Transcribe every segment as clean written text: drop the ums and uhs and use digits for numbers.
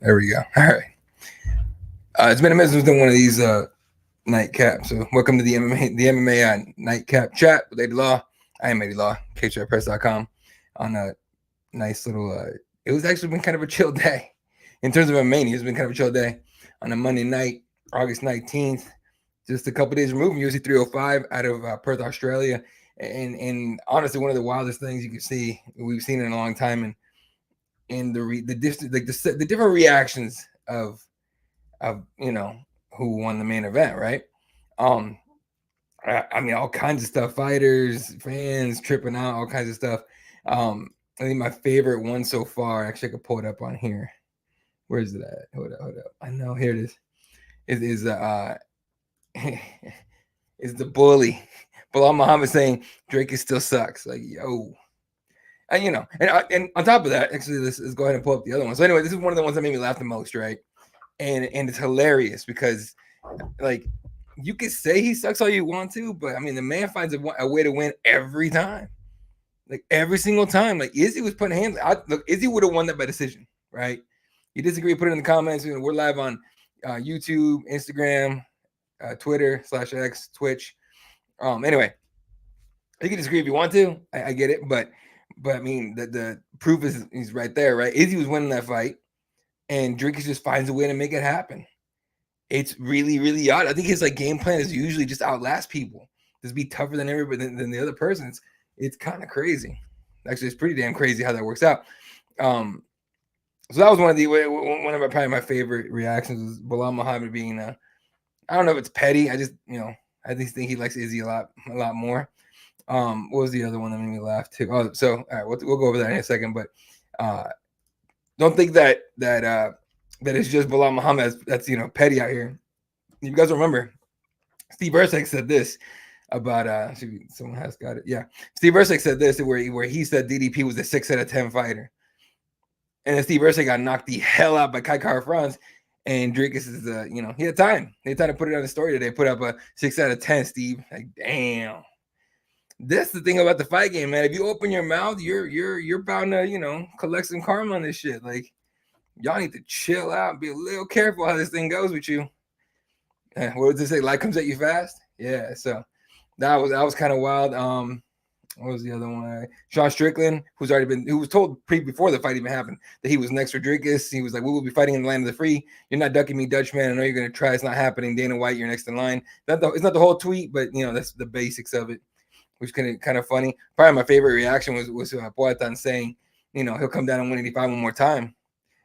There we go. All right. It's been a minute since we've done one of these nightcaps. So welcome to the MMA Nightcap Chat with Eddie Law. I am Eddie Law, KTRPress.com. On a nice little. It was actually been kind of a chill day in terms of MMA. It's been kind of a chill day on a Monday night, August 19th. Just a couple days removed from UFC 305 out of Perth, Australia. And honestly, one of the wildest things you can see we've seen in a long time, and the different reactions of who won the main event, right? I mean, all kinds of stuff, fighters, fans tripping out, all kinds of stuff. I think my favorite one so far, actually I could pull it up on here. Where is it at? Hold up. I know, here it is is the bully Bilal Muhammad saying Drake still sucks. Like, yo. And and on top of that, actually, let's go ahead and pull up the other one. So anyway, this is one of the ones that made me laugh the most, right? And it's hilarious because, like, you could say he sucks all you want to, but I mean, the man finds a way to win every time, like every single time. Like Izzy was putting hands. Look, Izzy would have won that by decision, right? You disagree? Put it in the comments. We're live on YouTube, Instagram, Twitter /X, Twitch. Anyway, you can disagree if you want to. I get it, but I mean, the proof is right there, right? Izzy was winning that fight, and Dricus just finds a way to make it happen. It's really, really odd. I think his game plan is usually just outlast people, just be tougher than everybody than the other person's. It's kind of crazy. Actually, it's pretty damn crazy how that works out. So that was one of probably my favorite reactions was Bilal Muhammad being I don't know if it's petty. I just think he likes Izzy a lot more. What was the other one that made me laugh too? Oh, so all right, we'll go over that in a second, but don't think that it's just Bilal Muhammad that's petty out here. You guys remember Steve Erceg said this about someone has got it. Yeah, Steve Erceg said this where he said DDP was a 6 out of 10 fighter, and then Steve Erceg got knocked the hell out by Kai Kara-France. And Dricus is he had time. He had time to put it on the story today. Put up a 6 out of 10. Steve, like, damn. That's the thing about the fight game, man. If you open your mouth, you're bound to collect some karma on this shit. Like, y'all need to chill out, be a little careful how this thing goes with you. What does it say? Life comes at you fast. Yeah, so that was kind of wild. What was the other one? Sean Strickland, who was told before the fight even happened that he was next for Dricus. He was like, "We will be fighting in the land of the free. You're not ducking me, Dutchman. I know you're gonna try. It's not happening. Dana White, you're next in line." It's not the whole tweet, but that's the basics of it, which is kind of funny. Probably my favorite reaction was Poatan saying, he'll come down and 185 one more time.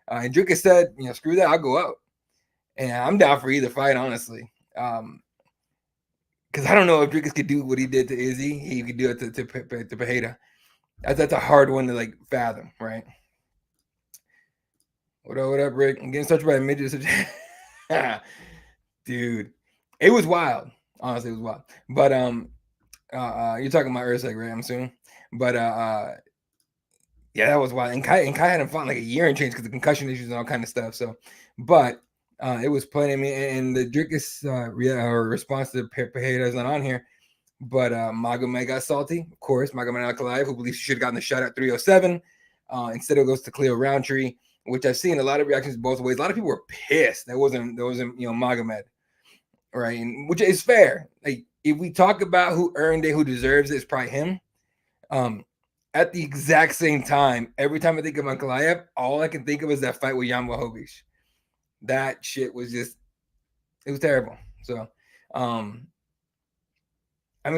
And Dricus said, screw that, I'll go out. And I'm down for either fight, honestly. Because I don't know if Dricus could do what he did to Izzy. He could do it to Pereira. That's a hard one to fathom, right? What up, Rick? I'm getting touched by a midget. Dude, it was wild. Honestly, it was wild. But you're talking about Erceg, right? I'm assuming. But yeah, that was wild. And Kai hadn't fought like a year and change because of concussion issues and all kind of stuff. So, but it was plenty. I mean, and the Dricus response to Pereira is not on here. But Magomed got salty, of course. Magomed Ankalaev, who believes he should have gotten the shot at 307. Instead, it goes to Cleo Roundtree, which I've seen a lot of reactions both ways. A lot of people were pissed that wasn't Magomed, right? And which is fair. Like, if we talk about who earned it, who deserves it, it's probably him. At the exact same time, every time I think of Ankalaev, all I can think of is that fight with Jan Blachowicz. That shit was it was terrible. So, I mean,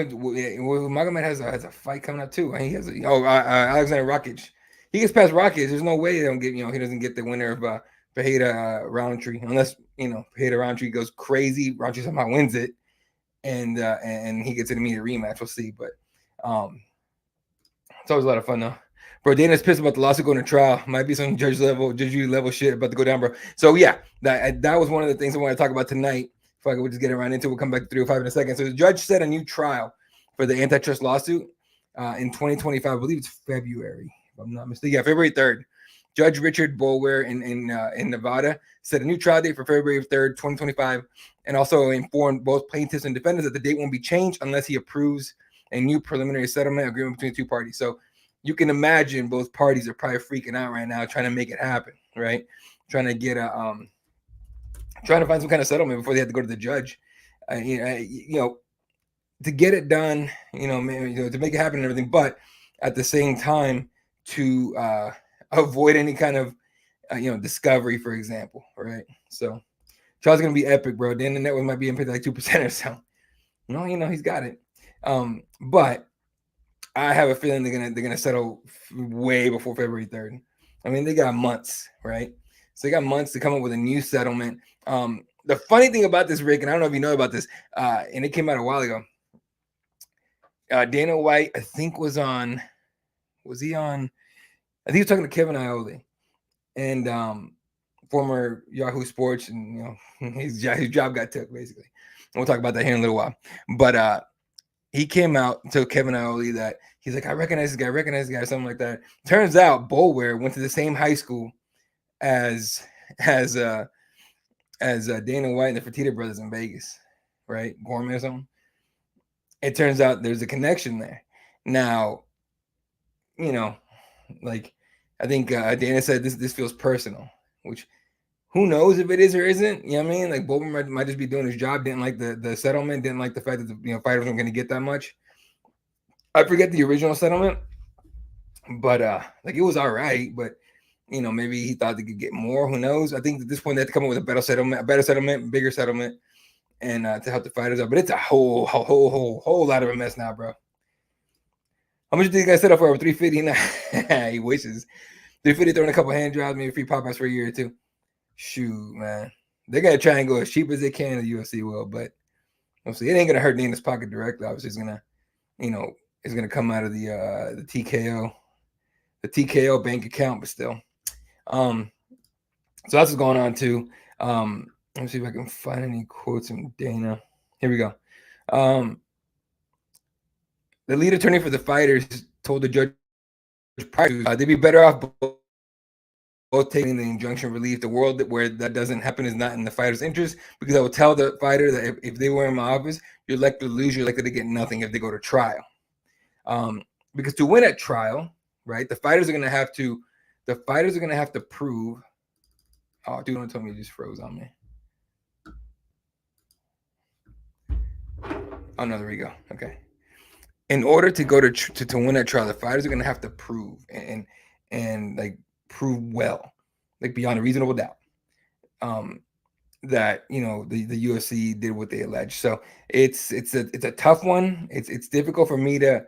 Magomed has a fight coming up too. He has Alexander Rakic. He gets past Rakic. There's no way they don't get he doesn't get the winner of Pereira Roundtree unless Pereira Roundtree goes crazy. Roundtree somehow wins it, and he gets an immediate rematch. We'll see, but it's always a lot of fun though. Bro, Dana's pissed about the lawsuit going to trial. Might be some judge level shit about to go down, bro. So yeah, that was one of the things I want to talk about tonight. If I could just get around into it, we'll come back to 305 in a second. So the judge set a new trial for the antitrust lawsuit in 2025. I believe it's February, if I'm not mistaken. Yeah, February 3rd. Judge Richard Boulware in Nevada set a new trial date for February 3rd, 2025, and also informed both plaintiffs and defendants that the date won't be changed unless he approves a new preliminary settlement agreement between the two parties. So you can imagine both parties are probably freaking out right now, trying to make it happen, right? Trying to get trying to find some kind of settlement before they have to go to the judge. To get it done, to make it happen and everything, but at the same time to avoid any kind of discovery, for example, right? So trial's gonna be epic, bro. Then the network might be impacted like 2% or so. He's got it. But I have a feeling they're gonna settle way before February 3rd. I mean, they got months, right? So they got months to come up with a new settlement. The funny thing about this, Rick, and I don't know if you know about this, and it came out a while ago. Dana White, I think, was he on? I think he was talking to Kevin Iole, and former Yahoo Sports, and his job got took basically. And we'll talk about that here in a little while. But he came out and told Kevin Iole that he's like, I recognize this guy, something like that. Turns out Boulware went to the same high school as Dana White and the Fertitta brothers in Vegas, right? Gorman or something. It turns out there's a connection there. Now, I think Dana said this feels personal, which who knows if it is or isn't. You know what I mean? Like Boulware might just be doing his job. Didn't like the settlement. Didn't like the fact that the fighters weren't going to get that much. I forget the original settlement, but it was all right. But maybe he thought they could get more. Who knows? I think at this point they have to come up with a better settlement, bigger settlement, and to help the fighters out. But it's a whole lot of a mess now, bro. How much do you guys set up for? 350 now. He wishes 350, throwing a couple hand jobs, maybe free Popeyes for a year or two. Shoot, man, they gotta try and go as cheap as they can. The UFC will, but obviously it ain't gonna hurt Dana's pocket directly. Obviously, it's gonna, it's gonna come out of the TKO bank account, but still. So that's what's going on too. Let me see if I can find any quotes from Dana. Here we go. The lead attorney for the fighters told the judge prior to they'd be better off both taking the injunction relief. The world where that doesn't happen is not in the fighter's interest, because I will tell the fighter that if they were in my office, you're likely to lose. You're likely to get nothing if they go to trial. Because to win at trial, right, the fighters are going to have to prove. Oh, dude, don't tell me you just froze on me. Oh no, there we go. Okay. In order to go to win at trial, the fighters are going to have to prove and like prove well, like beyond a reasonable doubt, that the UFC did what they alleged. So it's a tough one. It's difficult for me to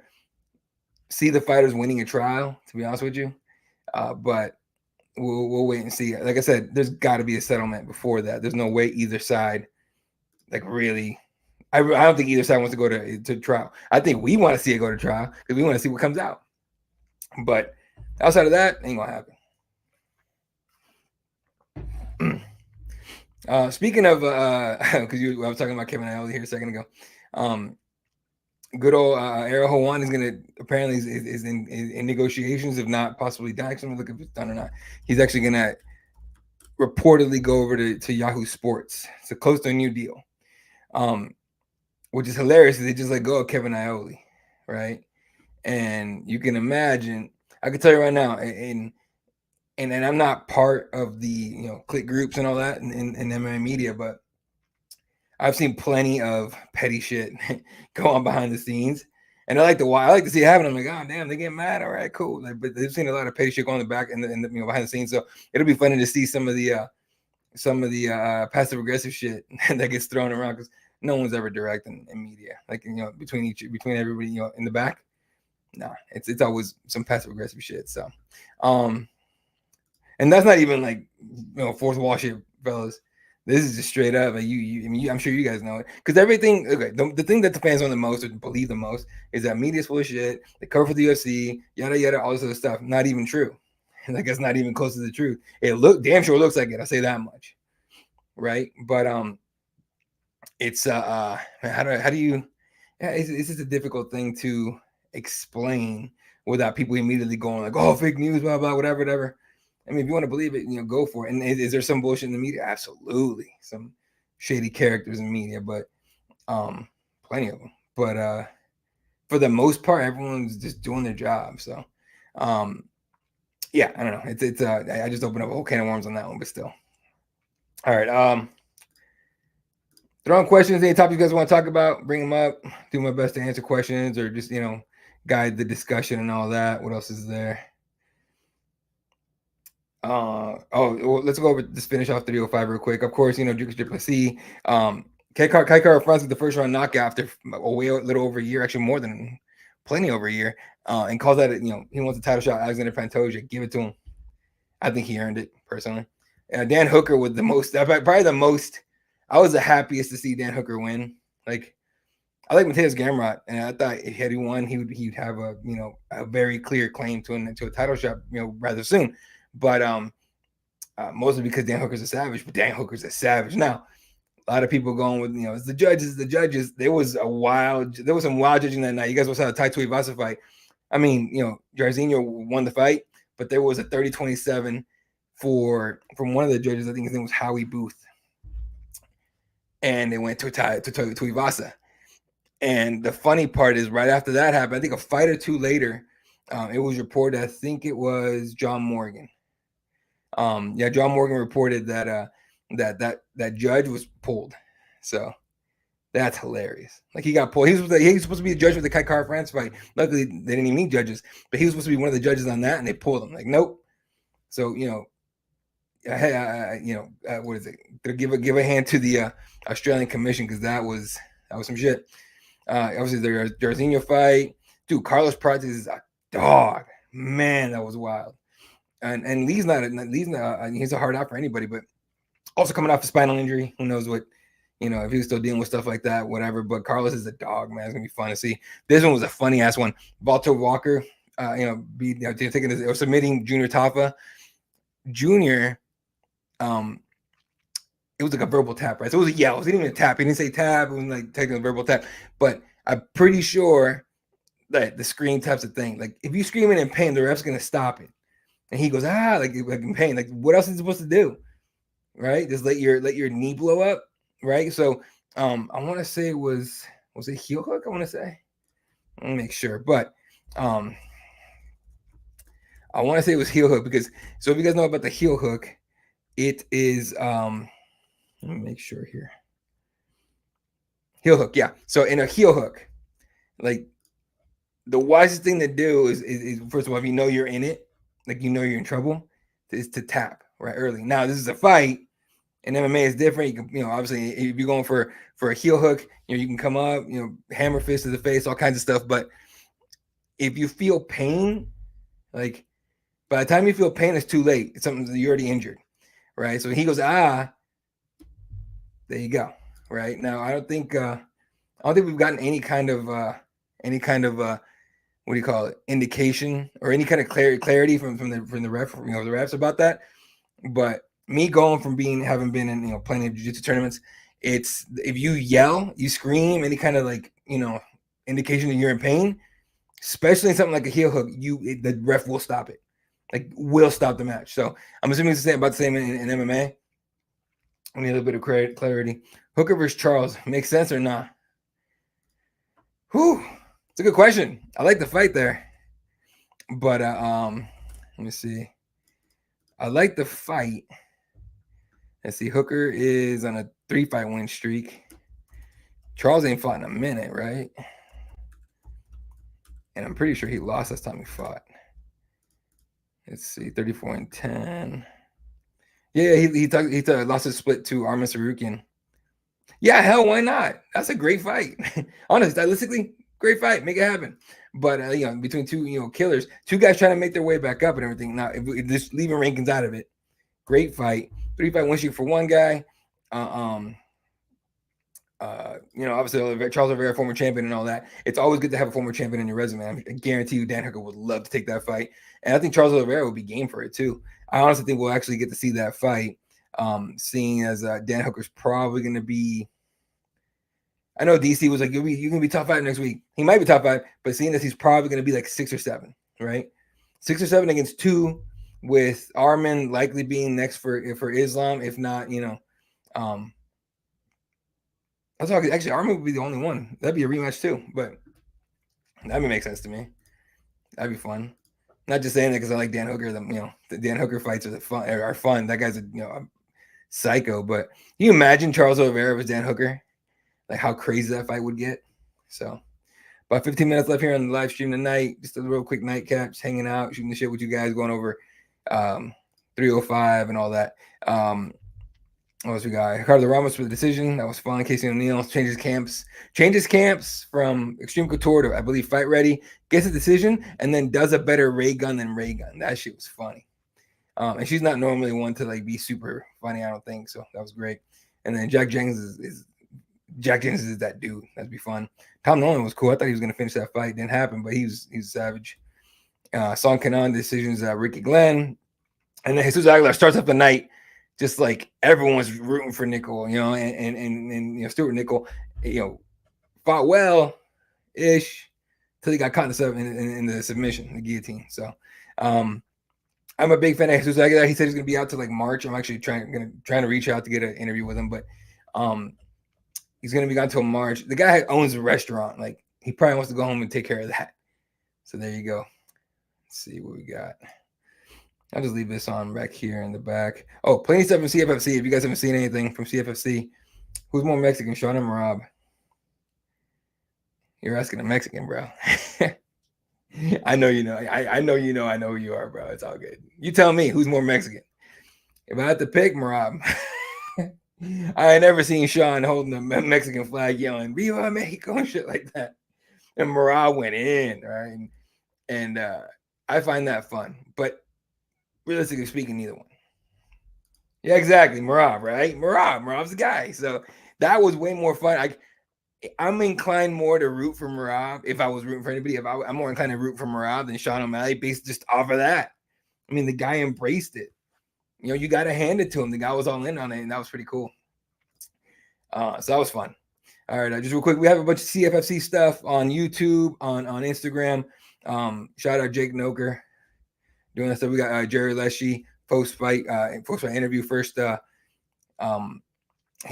see the fighters winning a trial, to be honest with you, but we'll wait and see. Like I said, there's got to be a settlement before that. There's no way either side, like really. I don't think either side wants to go to trial. I think we want to see it go to trial because we want to see what comes out. But outside of that, ain't gonna happen. Speaking of, because I was talking about Kevin Iole here a second ago. Good old Ariel Helwani is gonna apparently is in negotiations, if not possibly done. Actually, I'm looking if it's done or not. He's actually gonna reportedly go over to Yahoo Sports. So close to a new deal. Which is hilarious because they just let go of Kevin Iole, right? And you can imagine, I can tell you right now, and I'm not part of the click groups and all that in MMA media, but I've seen plenty of petty shit go on behind the scenes, and I like to see it happen. I'm like, oh damn, they get mad. All right, cool. Like, but they've seen a lot of petty shit go on the back and behind the scenes. So it'll be funny to see some of the passive aggressive shit that gets thrown around because no one's ever direct in media. Like between everybody in the back. No, it's always some passive aggressive shit. So, and that's not even like fourth wall shit, fellas. This is just straight up. Like I'm sure you guys know it because everything. Okay, the thing that the fans want the most or believe the most is that media's full of shit. They cover for the UFC, yada yada, all this other stuff. Not even true. Like it's not even close to the truth. It damn sure looks like it. I say that much, right? But it's how do you? Yeah, it's just a difficult thing to explain without people immediately going like, oh, fake news, blah blah, whatever. I mean, if you want to believe it, go for it. And is there some bullshit in the media? Absolutely, some shady characters in media, but plenty of them. But for the most part, everyone's just doing their job. So Yeah, I don't know. It's I just opened up a whole can of worms on that one, but still. All right. Throw on questions, any topics you guys want to talk about, bring them up. Do my best to answer questions or just, guide the discussion and all that. What else is there? Well, let's go over, just finish off 305 real quick. Of course, Dricus C. Kai Kara-France with the first round knockout after a little over a year, actually more than plenty over a year, and calls that, he wants a title shot. Alexander Pantoja, give it to him. I think he earned it personally. Dan Hooker with the most, probably the most. I was the happiest to see Dan Hooker win. Like, I like Mateus Gamrot, and I thought had he won, he'd have a very clear claim to a title shot rather soon. But mostly because Dan Hooker's a savage. But Dan Hooker's a savage. Now, a lot of people going with it's the judges. There was some wild judging that night. You guys saw the Tai Tuivasa fight. I mean, Jairzinho won the fight, but there was a 30-27 from one of the judges. I think his name was Howie Booth, and it went to Tuivasa. And the funny part is, right after that happened, I think a fight or two later, it was reported. I think it was John Morgan. John Morgan reported that that judge was pulled. So that's hilarious. Like, he got pulled. He was supposed to be a judge with the Kai Kara-France fight. Luckily, they didn't even need judges, but he was supposed to be one of the judges on that, and they pulled him. Like, nope. So what is it? Give a hand to the Australian Commission, because that was some shit. Obviously, the Jairzinho fight, dude. Carlos Prates is a dog, man. That was wild. And Lee's not he's a hard out for anybody, but also coming off a spinal injury. Who knows what, if he was still dealing with stuff like that, whatever. But Carlos is a dog, man. It's gonna be fun to see. This one was a funny ass one. Valter Walker, taking this or submitting Junior Tafa. Junior, it was like a verbal tap, right? So it was a yell. It wasn't even a tap. He didn't say tap. It was like taking a verbal tap. But I'm pretty sure that the screen taps a thing. Like, if you screaming in pain, the ref's gonna stop it. And he goes, like in pain. Like, what else is he supposed to do? Right? Just let your knee blow up, right? So I want to say was it heel hook? I want to say. Let me make sure. But I want to say it was heel hook, because so if you guys know about the heel hook, it is let me make sure here. Heel hook, yeah. So in a heel hook, like, the wisest thing to do is first of all, if you know you're in it, like, you're in trouble, is to tap right early. Now, this is a fight, and MMA is different. You can, obviously, if you're going for a heel hook, you can come up, hammer fist to the face, all kinds of stuff. But if you feel pain, like, by the time you feel pain, it's too late. It's something that you're already injured, right? So he goes, there you go. Right now, I don't think we've gotten any kind of what do you call it, indication or any kind of clarity from the ref, the refs about that. But me going from having been in playing in jiu-jitsu tournaments, it's if you yell, you scream, any kind of indication that you're in pain, especially in something like a heel hook, the ref will stop it, like, will stop the match. So I'm assuming it's about the same in MMA. I need a little bit of clarity. Hooker versus Charles, makes sense or not? Whew, it's a good question. I like the fight there, but let me see. I like the fight. Let's see. Hooker is on a 3-fight win streak. Charles ain't fought in a minute, right? And I'm pretty sure he lost last time he fought. Let's see. 34-10. Yeah, he lost his split to Arman Sarukian. Yeah, hell, why not? That's a great fight. Honestly, stylistically, great fight. Make it happen. But between two killers, two guys trying to make their way back up and everything. Now, if just leaving rankings out of it, great fight. 3-fight win streak for one guy. Obviously Charles Oliveira, former champion and all that. It's always good to have a former champion in your resume. I guarantee you Dan Hooker would love to take that fight. And I think Charles Oliveira would be game for it too. I honestly think we'll actually get to see that fight, seeing as Dan Hooker's probably going to be, I know DC was like, you're going to be top 5 next week. He might be top 5, but seeing as he's probably going to be like 6 or 7, right? 6 or 7 against 2, with Arman likely being next for Islam. If not, that's all. Actually, Arman would be the only one. That'd be a rematch too, but that would make sense to me. That'd be fun. Not just saying that because I like Dan Hooker. The Dan Hooker fights are fun. That guy's a psycho. But can you imagine Charles Oliveira was Dan Hooker? Like how crazy that fight would get. So about 15 minutes left here on the live stream tonight. Just a real quick nightcap, just hanging out, shooting the shit with you guys, going over 305 and all that. What else we got? Ricardo Ramos for the decision. That was fun. Casey O'Neill changes camps from Extreme Couture to, I believe, Fight Ready. Gets a decision and then does a better Ray Gun than Ray Gun. That shit was funny. And she's not normally one to like be super funny, I don't think. So that was great. And then Jack Jenkins is that dude. That'd be fun. Tom Nolan was cool. I thought he was gonna finish that fight. Didn't happen, but he's savage. Song Kanan decisions. Ricky Glenn, and then Jesus Aguilar starts up the night. Just like everyone's rooting for Nickel, and Stuart Nickel, fought well-ish till he got caught in the submission, the guillotine. So, I'm a big fan of Jesus Aguilar. He said he's gonna be out till like March. I'm actually trying to reach out to get an interview with him, but he's gonna be gone till March. The guy owns a restaurant. Like he probably wants to go home and take care of that. So there you go. Let's see what we got. I'll just leave this on back here in the back. Oh, plenty of stuff from CFFC. If you guys haven't seen anything from CFFC, who's more Mexican, Sean or Marab? You're asking a Mexican, bro. I know you know. I know you know. I know who you are, bro. It's all good. You tell me who's more Mexican. If I had to pick, Marab. I ain't never seen Sean holding a Mexican flag yelling "Viva Mexico" and shit like that. And Marab went in, right? And I find that fun. But realistically speaking, neither one. Yeah, exactly. Marab, right? Marab's the guy. So that was way more fun. I'm inclined more to root for Marab if I was rooting for anybody. I'm more inclined to root for Marab than Sean O'Malley based just off of that. I mean, the guy embraced it. You got to hand it to him. The guy was all in on it, and that was pretty cool. So that was fun. All right, just real quick, we have a bunch of CFFC stuff on YouTube, on Instagram. Shout out Jake Noker doing that stuff. We got Jerry Leshy post-fight interview first. He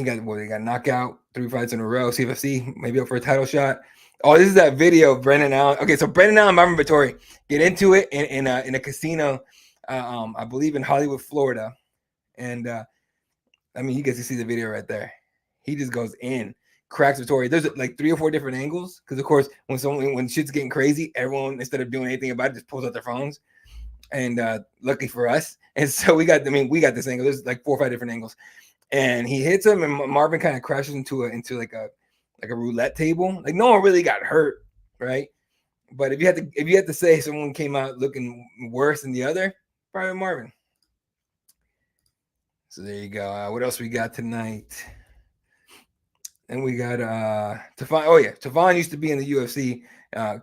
got knockout 3 fights in a row. CFFC maybe up for a title shot. Oh, this is that video of Brendan Allen. Okay, so Brendan Allen, Marvin Vittori get into it in a casino, I believe in Hollywood, Florida, and I mean you get to see the video right there. He just goes in, cracks Vittori. There's like 3 or 4 different angles because of course when shit's getting crazy, everyone instead of doing anything about it just pulls out their phones. And lucky for us, and so we got this angle. There's like 4 or 5 different angles, and he hits him, and Marvin kind of crashes into like a roulette table. Like no one really got hurt, right? But if you had to say someone came out looking worse than the other, probably Marvin. So there you go. What else we got tonight? And we got Tafon. Oh yeah, Tafon used to be in the UFC.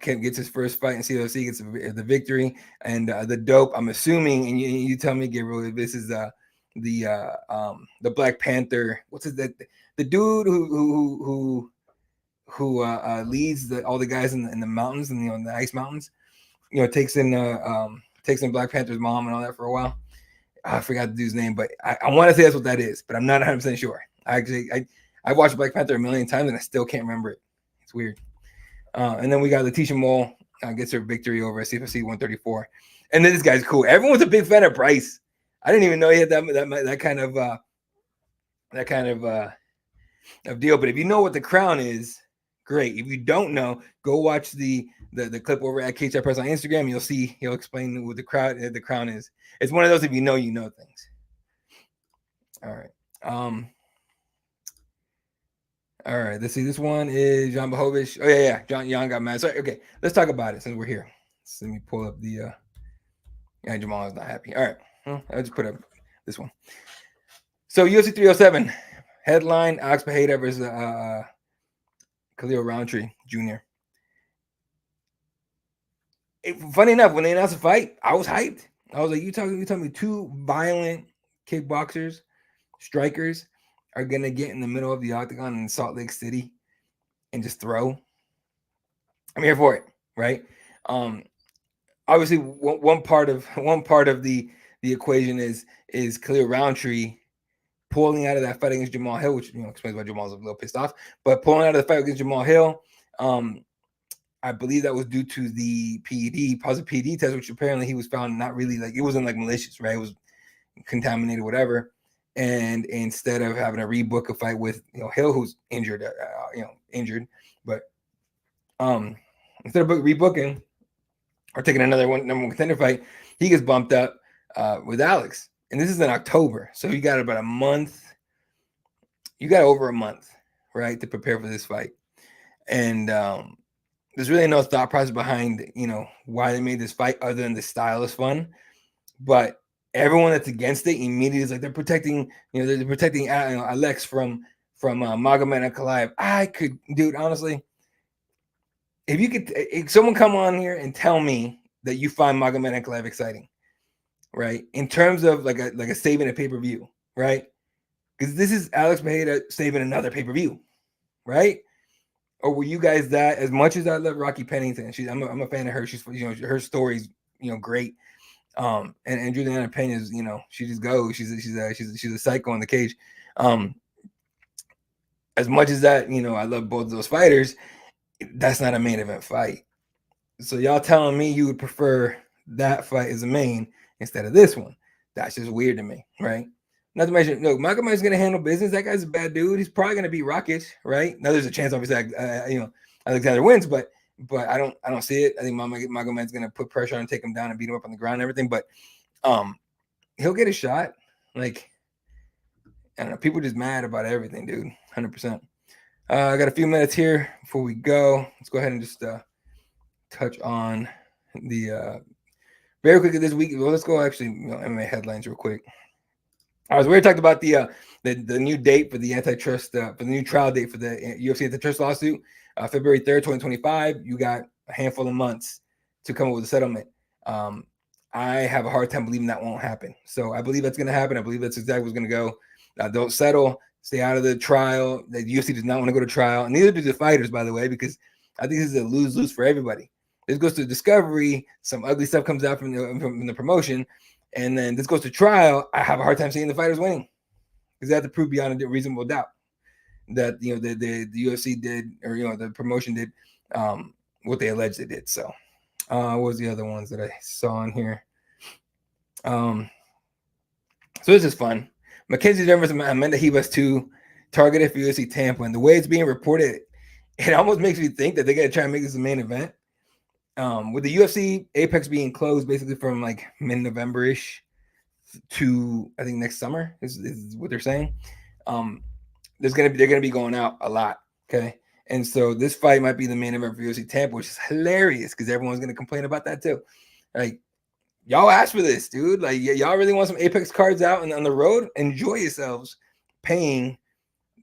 Gets his first fight in CFC, gets the victory, and the dope. I'm assuming, and you tell me, Gabriel, if this is the Black Panther. What's it that the dude who leads all the guys in the mountains and in the ice mountains, takes in Black Panther's mom and all that for a while. I forgot the dude's name, but I want to say that's what that is, but I'm not 100% sure. I watched Black Panther a million times and I still can't remember it. It's weird. And then we got Letitia Mole gets her victory over CFFC 134. And then this guy's cool. Everyone's a big fan of Bryce. I didn't even know he had that kind of deal. But if you know what the crown is, great. If you don't know, go watch the clip over at KChat Press on Instagram. You'll see he'll explain what the crown is. It's one of those if you know things. All right. All right, let's see. This one is Jan Blachowicz. Oh yeah. Jan got mad. Sorry. Okay, let's talk about it since we're here. So let me pull up the. Yeah, Jamal is not happy. All right, I'll just put up this one. So UFC 307 headline: Alex Pereira versus Khalil Roundtree Jr. Funny enough, when they announced the fight, I was hyped. I was like, "You telling me 2 violent kickboxers, strikers, are gonna get in the middle of the octagon in Salt Lake City and just throw?" I'm here for it, right? Obviously, one part of the equation is Khalil Roundtree pulling out of that fight against Jamal Hill, which explains why Jamal's a little pissed off. But pulling out of the fight against Jamal Hill, I believe that was due to the positive PED test, which apparently he was found not really like, it wasn't like malicious, right? It was contaminated, whatever. And instead of having to rebook a fight with Hill, who's injured, but instead of rebooking or taking another number one contender fight, he gets bumped up with Alex, and this is in October, so you got about a month. You got over a month, right, to prepare for this fight, and there's really no thought process behind why they made this fight other than the style is fun, but everyone that's against it immediately is like they're protecting Alex from Magomed Ankalaev. Dude, honestly, if someone come on here and tell me that you find Magomed Ankalaev exciting, right, in terms of like a saving a pay-per-view, right, because this is Alex Mejia saving another pay-per-view, right? Or were you guys that, as much as I love Rocky Pennington, I'm a fan of her. She's her story's great. And Juliana Pena is she just goes. She's a psycho in the cage. As much as that I love both of those fighters, that's not a main event fight. So y'all telling me you would prefer that fight as a main instead of this one? That's just weird to me, right? Not to mention, no, Magomed's gonna handle business. That guy's a bad dude. He's probably gonna beat Rakic, right? Now there's a chance, obviously, Alexander wins, but I don't see it. I think Magomed's gonna put pressure on him, take him down, and beat him up on the ground and everything. But he'll get a shot. Like, I don't know. People are just mad about everything, dude. 100%. I got a few minutes here before we go. Let's go ahead and just touch on the very quickly this week. Well, let's go actually MMA headlines real quick. All right, so we already talked about the new date for the antitrust, for the new trial date for the UFC antitrust lawsuit, February 3rd, 2025. You got a handful of months to come up with a settlement. I have a hard time believing that won't happen. So I believe that's going to happen. I believe that's exactly what's going to go. Don't settle. Stay out of the trial. The UFC does not want to go to trial. And neither do the fighters, by the way, because I think this is a lose-lose for everybody. This goes to discovery. Some ugly stuff comes out from the promotion. And then this goes to trial. I have a hard time seeing the fighters winning because they have to prove beyond a reasonable doubt that the UFC did, or the promotion did what they alleged they did. So what was the other ones that I saw on here? So this is fun. Mackenzie Dern versus Amanda Ribas 2 targeted for UFC Tampa, and the way it's being reported, it almost makes me think that they're gonna try and make this a main event. With the UFC Apex being closed basically from like mid-November-ish to I think next summer is what they're saying. They're gonna be going out a lot, okay? And so this fight might be the main event for UFC Tampa, which is hilarious because everyone's gonna complain about that too. Like, y'all asked for this, dude. Like, y'all really want some Apex cards out and on the road? Enjoy yourselves paying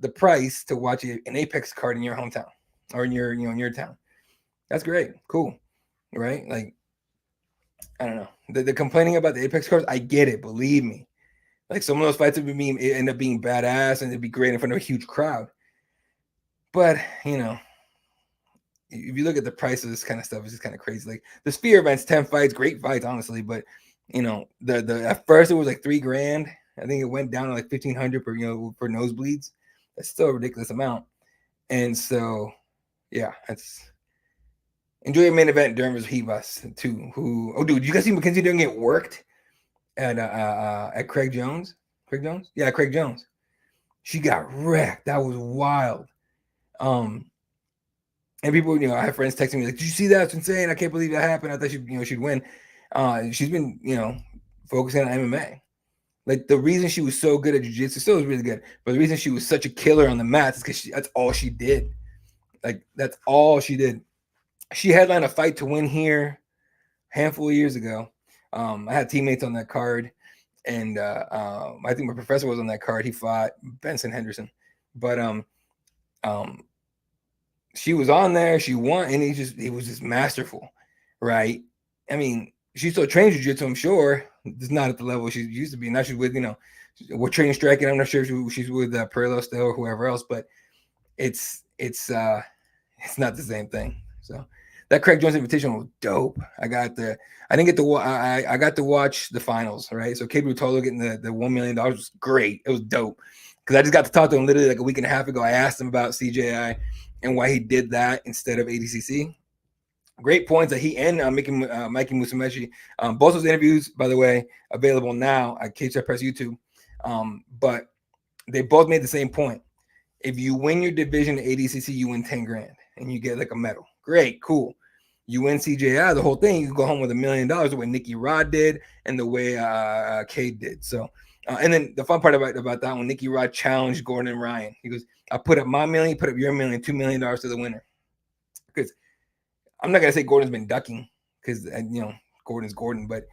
the price to watch an Apex card in your hometown or in your in your town. That's great, cool. Right? Like, I don't know. The complaining about the Apex cards, I get it. Believe me. Like, some of those fights would end up being badass and it'd be great in front of a huge crowd. But, if you look at the price of this kind of stuff, it's just kind of crazy. Like, the Sphere events, 10 fights, great fights, honestly. But, the at first it was like $3,000. I think it went down to like $1,500 for nosebleeds. That's still a ridiculous amount. And so, yeah, that's. Enjoy your main event, Dern versus Ribas too. Dude, you guys see Mackenzie Dern get worked at Craig Jones? Craig Jones? Yeah, Craig Jones. She got wrecked. That was wild. And people, I have friends texting me like, "Did you see that? It's insane. I can't believe that happened. I thought she'd win." She's been, focusing on MMA. Like, the reason she was so good at jiu-jitsu, still was really good, but the reason she was such a killer on the mats is because that's all she did. Like, that's all she did. She headlined a fight to win here a handful of years ago. I had teammates on that card, and I think my professor was on that card. He fought Benson Henderson, but she was on there. She won, and it was just masterful, right? I mean, she's still trained jiu-jitsu, I'm sure. It's not at the level she used to be. Now she's with, we're training striking. I'm not sure if she's with Perillo still or whoever else, but it's not the same thing. So that Craig Jones invitation was dope. I got to watch the finals, right? So Kate Rutolo getting the $1 million was great. It was dope because I just got to talk to him literally like a week and a half ago. I asked him about CJI and why he did that instead of ADCC. Great points that he and Mikey Musumeci. Both those interviews, by the way, available now at Cage Press YouTube. But they both made the same point. If you win your division at ADCC, you win 10 grand and you get like a medal. Great, cool. You win CJI, the whole thing, you go home with $1 million, the way Nicky Rod did and the way Cade did. So, and then the fun part about that one, Nicky Rod challenged Gordon and Ryan. He goes, I put up my million, put up your million, $2 million to the winner. Because I'm not gonna say Gordon's been ducking because Gordon's Gordon, but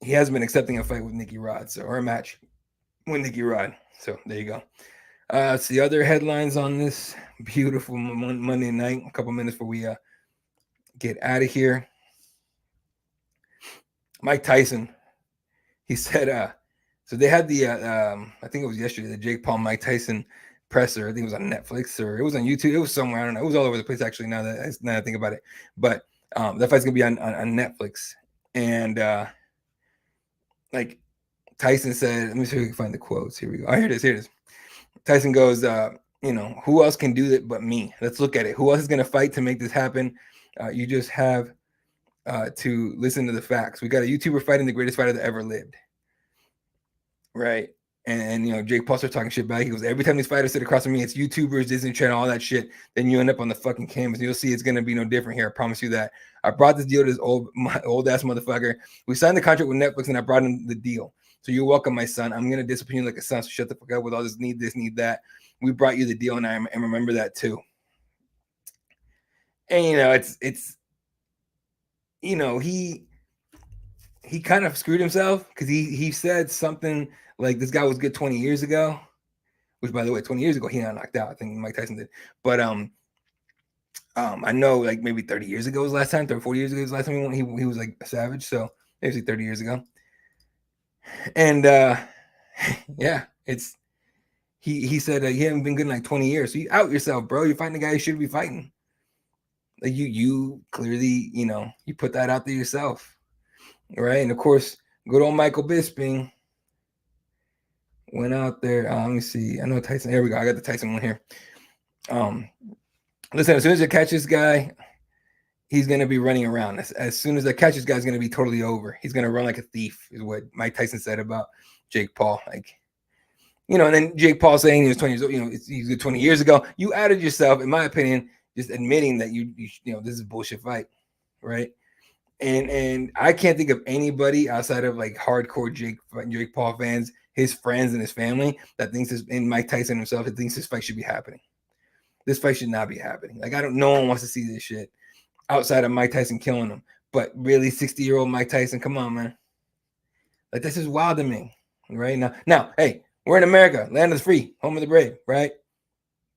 he has been accepting a fight with Nicky Rod, or a match with Nicky Rod. So there you go. It's the other headlines on this beautiful Monday night. A couple minutes before we get out of here. Mike Tyson, he said, so they had the I think it was yesterday, the Jake Paul Mike Tyson presser. I think it was on Netflix or it was on YouTube. It was somewhere. I don't know. It was all over the place actually. Now that I think about it, but that fight's gonna be on Netflix. And like Tyson said, let me see if we can find the quotes. Here we go. Oh, here it is. Tyson goes, who else can do that but me? Let's look at it. Who else is gonna fight to make this happen? You just have to listen to the facts. We got a YouTuber fighting the greatest fighter that ever lived, right? And Jake Paul started talking shit back. He goes, every time these fighters sit across from me, it's YouTubers, Disney Channel, all that shit. Then you end up on the fucking canvas. And you'll see it's gonna be no different here. I promise you that. I brought this deal to this old ass motherfucker. We signed the contract with Netflix, and I brought him the deal. So you're welcome, my son. I'm gonna discipline you like a son. So shut the fuck up with all this, need that. We brought you the deal, and I remember that too. And it's he kind of screwed himself because he said something like this guy was good 20 years ago, which by the way, 20 years ago he got knocked out. I think Mike Tyson did, but I know like maybe 30 years ago was last time, 30, 40 years ago was last time he was like a savage. So maybe like 30 years ago, and yeah, it's he said he hadn't been good in like 20 years. So you out yourself, bro. You're fighting the guy you should be fighting. Like you clearly, you put that out there yourself, right? And of course, good old Michael Bisping went out there. Let me see. I know Tyson. Here we go. I got the Tyson one here. Listen, as soon as I catch this guy, he's gonna be running around. As soon as I catch this guy, it's gonna be totally over. He's gonna run like a thief, is what Mike Tyson said about Jake Paul. Like, and then Jake Paul saying he was 20 years old. He's good 20 years ago. You added yourself, in my opinion, just admitting that you this is a bullshit fight, right? And I can't think of anybody outside of like hardcore Jake Paul fans, his friends and his family, that thinks this, and Mike Tyson himself, that thinks this fight should be happening. This fight should not be happening. Like, no one wants to see this shit outside of Mike Tyson killing him. But really, 60-year-old Mike Tyson, come on, man. Like, this is wild to me, right? Now, hey, we're in America, land of the free, home of the brave, right?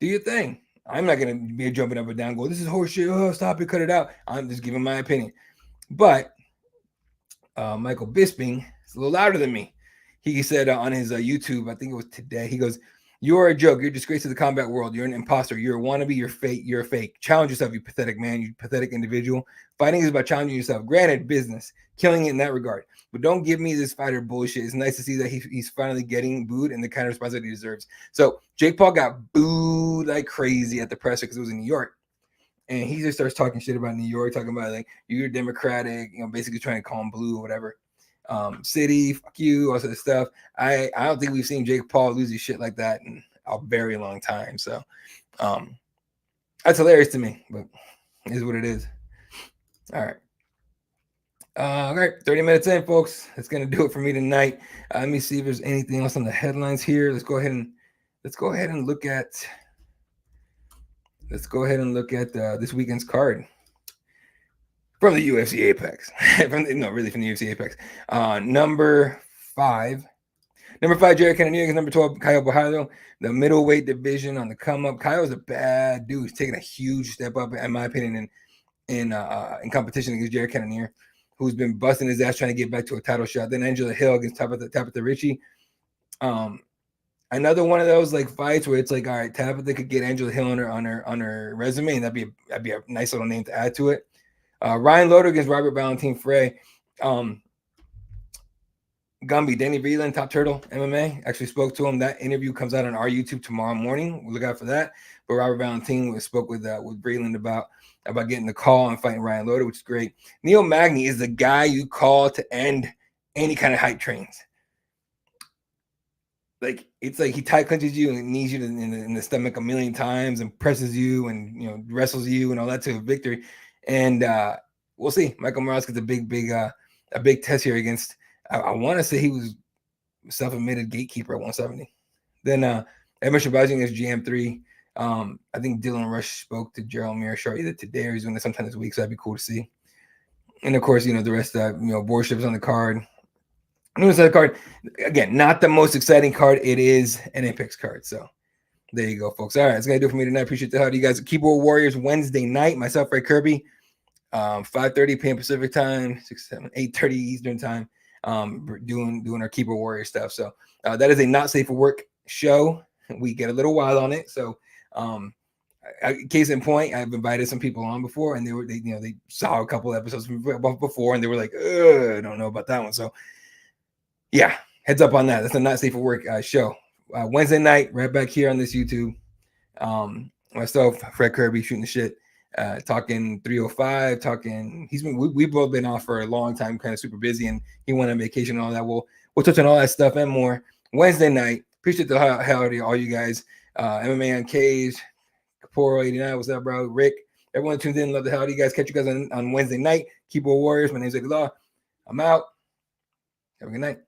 Do your thing. I'm not going to be jumping up and down, go, this is horseshit, oh, stop it, cut it out. I'm just giving my opinion. But Michael Bisping is a little louder than me. He said on his YouTube, I think it was today, he goes, you're a joke. You're a disgrace to the combat world. You're an imposter. You're a wannabe. You're fake. You're a fake. Challenge yourself, you pathetic man. You pathetic individual. Fighting is about challenging yourself. Granted, business. Killing it in that regard. But don't give me this fighter bullshit. It's nice to see that he's finally getting booed and the kind of response that he deserves. So Jake Paul got booed like crazy at the presser because it was in New York. And he just starts talking shit about New York, talking about like, you're Democratic, basically trying to call him blue or whatever. City, fuck you, all sort of stuff. I don't think we've seen Jake Paul lose his shit like that in a very long time. So that's hilarious to me, but it is what it is. All right, 30 minutes in, folks. That's gonna do it for me tonight. Let me see if there's anything else on the headlines here. Let's go ahead and look at this weekend's card from the UFC Apex. from the UFC Apex. Number 5, Jared Cannonier against number 12, Caio Borralho. The middleweight division on the come up. Caio's a bad dude. He's taking a huge step up, in my opinion, in competition against Jared Cannonier, who's been busting his ass trying to get back to a title shot. Then Angela Hill against Tabitha Ricci. Another one of those like fights where it's like, all right, Tabitha could get Angela Hill on her resume, and that'd be a nice little name to add to it. Ryan Loder against Robert Valentin Frey. Gumby, Danny Vreeland, Top Turtle MMA, actually spoke to him. That interview comes out on our YouTube tomorrow morning. We'll look out for that. But Robert Valentin spoke with Vreeland about getting the call and fighting Ryan Loder, which is great. Neil Magny is the guy you call to end any kind of hype trains. Like, it's like he tight clenches you and knees you in the stomach a million times and presses you and, you know, wrestles you and all that to a victory. And we'll see. Michael Morales gets a big test here against, I want to say he was self-admitted gatekeeper at 170. Then Edmund Shabazi against GM3. I think Dylan Rush spoke to Gerald Mearshart either today or he's doing it sometime this week, so that'd be cool to see. And of course, you know, the rest of Borships on the card. Notice that card, again, not the most exciting card. It is an Apex card. So there you go, folks. All right, that's going to do it for me tonight. Appreciate the help. You guys, Keyboard Warriors Wednesday night. Myself, Ray Kirby, 5:30 p.m. Pacific time, 8:30 Eastern time, doing our Keyboard Warrior stuff. So that is a not safe for work show. We get a little wild on it. So case in point, I've invited some people on before, and they saw a couple episodes before, and they were like, I don't know about that one. So yeah, heads up on that. That's a not safe for work show. Wednesday night, right back here on this YouTube. Myself, Fred Kirby, shooting the shit, talking 305, talking. We've both been off for a long time, kind of super busy, and he went on vacation and all that. We'll touch on all that stuff and more Wednesday night. Appreciate the hell out of all you guys. MMA on Cage, Caporo 89, what's up, bro? Rick, everyone tuned in. Love the hell out of you guys. Catch you guys on Wednesday night. Keyboard Warriors. My name's Law. I'm out. Have a good night.